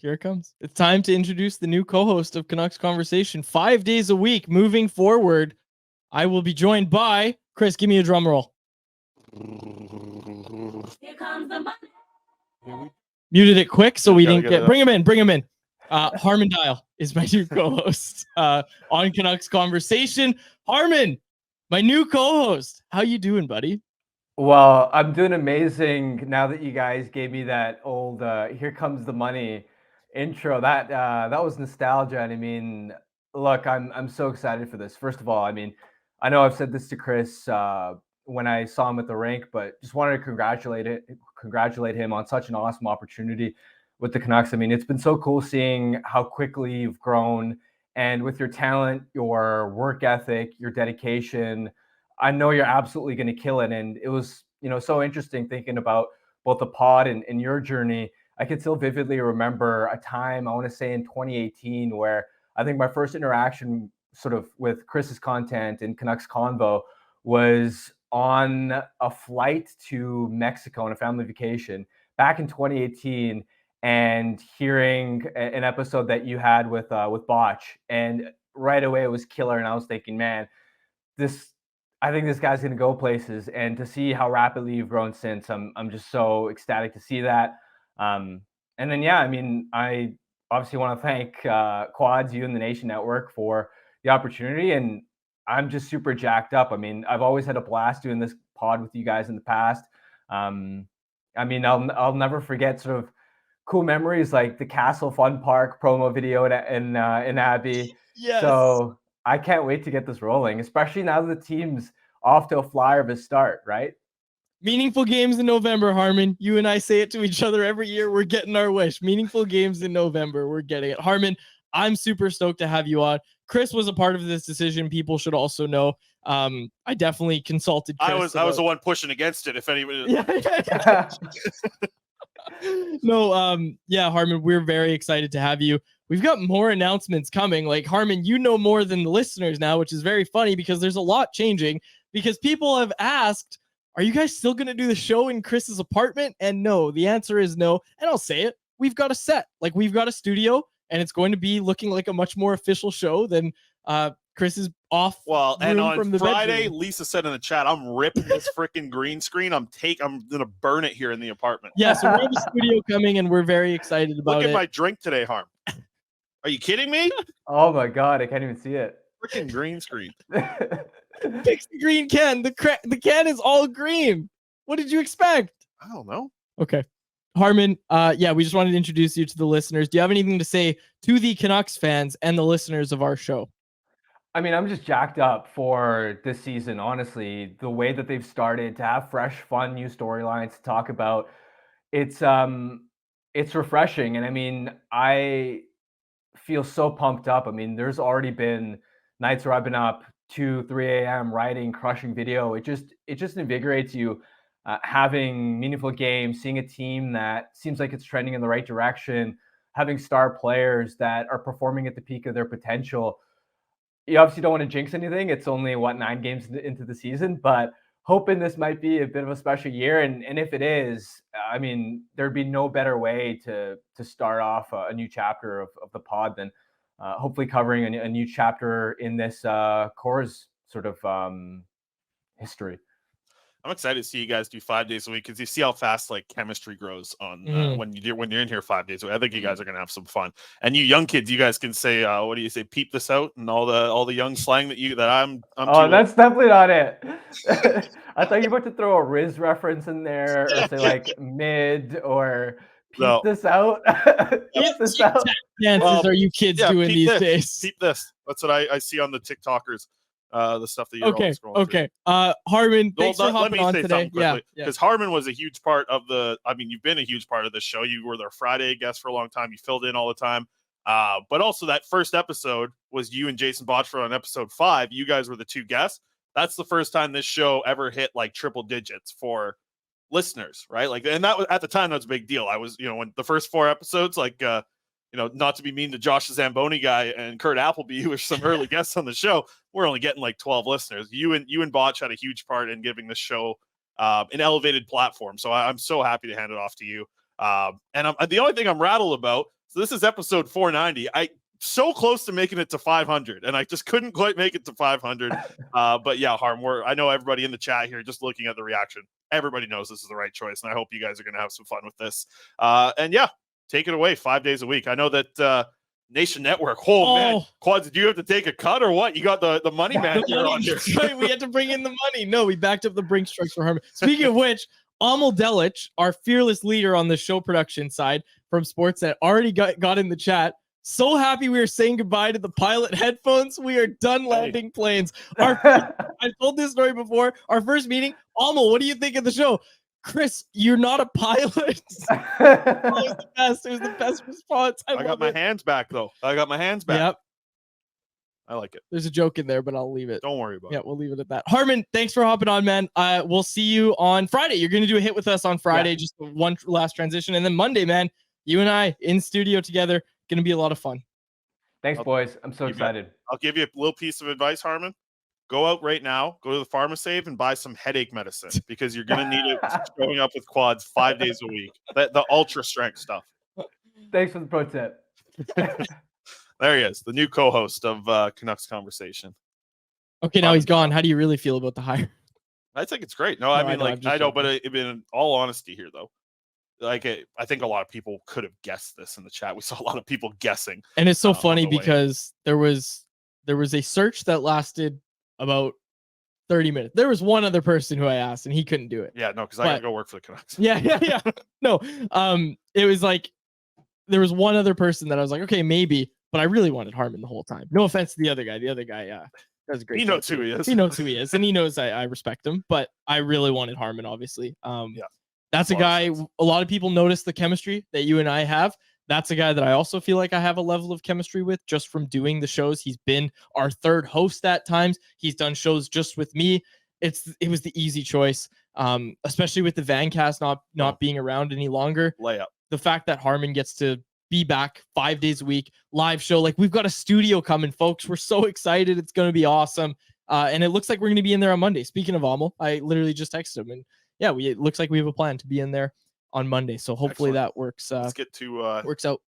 Here it comes. It's time to introduce the new co-host of Canucks Conversation. 5 days a week moving forward. I will be joined by Chris. Give me a drum roll. Here comes the money. Muted it quick so we didn't get. Bring him in. Harman Dayal is my new co-host on Canucks Conversation. Harman, my new co-host. How you doing, buddy? Well, I'm doing amazing now that you guys gave me that old "Here Comes the Money" intro. That was nostalgia, and I mean, look, I'm so excited for this. First of all, I mean, I know I've said this to Chris when I saw him at the rink, but just wanted to congratulate him on such an awesome opportunity with the Canucks. I mean, it's been so cool seeing how quickly you've grown, and with your talent, your work ethic, your dedication. I know you're absolutely going to kill it. And it was, so interesting thinking about both the pod and your journey. I can still vividly remember a time, I want to say in 2018, where I think my first interaction sort of with Chris's content and Canucks Convo was on a flight to Mexico on a family vacation back in 2018, and hearing an episode that you had with Botch. And right away it was killer. And I was thinking, man, I think this guy's going to go places, and to see how rapidly you've grown since, I'm just so ecstatic to see that. And then, yeah, I mean, I obviously want to thank Quads, you and the Nation Network for the opportunity, and I'm just super jacked up. I mean, I've always had a blast doing this pod with you guys in the past. I mean, I'll never forget sort of cool memories like the Castle Fun Park promo video in Abbey. Yes. So I can't wait to get this rolling, especially now that the team's off to a flyer of a start, right? Meaningful games in November, Harman. You and I say it to each other every year. We're getting our wish. Meaningful games in November. We're getting it. Harman, I'm super stoked to have you on. Chris was a part of this decision. People should also know. I definitely consulted Chris. I was the one pushing against it, if anybody. Yeah. No, yeah, Harman, we're very excited to have you. We've got more announcements coming. Like, Harman, you know more than the listeners now, which is very funny because there's a lot changing, because people have asked, are you guys still going to do the show in Chris's apartment? And no, the answer is no. And I'll say it. We've got a set. Like, we've got a studio, and it's going to be looking like a much more official show than Chris's off. Well, and on from the Friday, bedroom. Lisa said in the chat, I'm ripping this freaking green screen. I'm gonna burn it here in the apartment. Yeah, so we have a studio coming, and we're very excited about Look it. at my drink today, Harm. Are you kidding me? Oh my God, I can't even see it. Freaking green screen. Fix the green can. The can is all green. What did you expect? I don't know. Okay. Harman, yeah, we just wanted to introduce you to the listeners. Do you have anything to say to the Canucks fans and the listeners of our show? I mean, I'm just jacked up for this season, honestly. The way that they've started to have fresh, fun, new storylines to talk about. It's refreshing. And I mean, I feel so pumped up. I mean, there's already been nights where I've been up 2, 3 a.m. writing, crushing video. It just invigorates you, having meaningful games, seeing a team that seems like it's trending in the right direction, having star players that are performing at the peak of their potential. You obviously don't want to jinx anything. It's only 9 games into the season, but hoping this might be a bit of a special year. And if it is, I mean, there'd be no better way to start off a new chapter of the pod than hopefully covering a new chapter in this Core's sort of history. I'm excited to see you guys do 5 days a week, because you see how fast like chemistry grows on when you're in here 5 days a week. I think you guys are gonna have some fun. And you young kids, you guys can say, what do you say? Peep this out, and all the young slang that I'm. Oh, that's definitely not it. I thought you were about to throw a Riz reference in there, or say like mid, or peep this out. Peep this out. Dances are you kids doing these days? Peep this. That's what I see on the TikTokers. The stuff that you're all scrolling through. Harman, thanks for hopping on today. Yeah, because Harman was a huge part of you've been a huge part of the show. You were their Friday guest for a long time. You filled in all the time. But also that first episode was you and Jason Botchford on episode 5. You guys were the 2 guests. That's the first time this show ever hit like triple digits for listeners, right? Like, and that was at the time, that was a big deal. I was, when the first 4 episodes, like, not to be mean to Josh the Zamboni guy and Kurt Appleby, who were some early guests on the show, we're only getting like 12 listeners. You and Botch had a huge part in giving the show an elevated platform. So I'm so happy to hand it off to you. And the only thing I'm rattled about, So this is episode 490. I so close to making it to 500, and I just couldn't quite make it to 500. But yeah, Harm, I know everybody in the chat here, just looking at the reaction, everybody knows this is the right choice, and I hope you guys are going to have some fun with this. And yeah, take it away 5 days a week. I know that Nation Network. Man, Quads, did you have to take a cut or what? You got the money man here on here. Right, we had to bring in the money. No, we backed up the brink strikes for Harman. Speaking of which, Amel Delic, our fearless leader on the show production side from Sportsnet, already got in the chat. So happy we are saying goodbye to the pilot headphones. We are done landing planes. I told this story before. Our first meeting, Amel, what do you think of the show? Chris, you're not a pilot. It was the best. It was the best response. I got my hands back, though. I got my hands back. Yep. I like it. There's a joke in there, but I'll leave it. Don't worry about it. Yeah, we'll leave it at that. Harman, thanks for hopping on, man. We'll see you on Friday. You're going to do a hit with us on Friday, just one last transition. And then Monday, man, you and I in studio together. Going to be a lot of fun. Thanks, boys. I'm so excited. I'll give you a little piece of advice, Harman. Go out right now, go to the PharmaSave and buy some headache medicine because you're going to need it showing up with Quads 5 days a week. The ultra strength stuff. Thanks for the pro tip. There he is, the new co-host of Canucks Conversation. Okay, now he's gone. How do you really feel about the hire? I think it's great. No, I mean, I know, but in all honesty here, though, like I think a lot of people could have guessed this in the chat. We saw a lot of people guessing. And it's so funny because there was a search that lasted about 30 minutes. There was one other person who I asked and he couldn't do it. Yeah, no, because I gotta go work for the Canucks. Yeah. No, it was like there was one other person that I was like, okay, maybe, but I really wanted Harman the whole time. No offense to the other guy. The other guy, does a great job. He knows who he is. He knows who he is, and he knows I respect him. But I really wanted Harman, obviously. That's a guy. A lot of people notice the chemistry that you and I have. That's a guy that I also feel like I have a level of chemistry with just from doing the shows. He's been our third host at times. He's done shows just with me. It was the easy choice, especially with the Vancast not being around any longer. Layup. The fact that Harman gets to be back 5 days a week, live show. Like, we've got a studio coming, folks. We're so excited. It's going to be awesome. And it looks like we're going to be in there on Monday. Speaking of Amel, I literally just texted him, and it looks like we have a plan to be in there on Monday. So hopefully that works. Let's get to works out.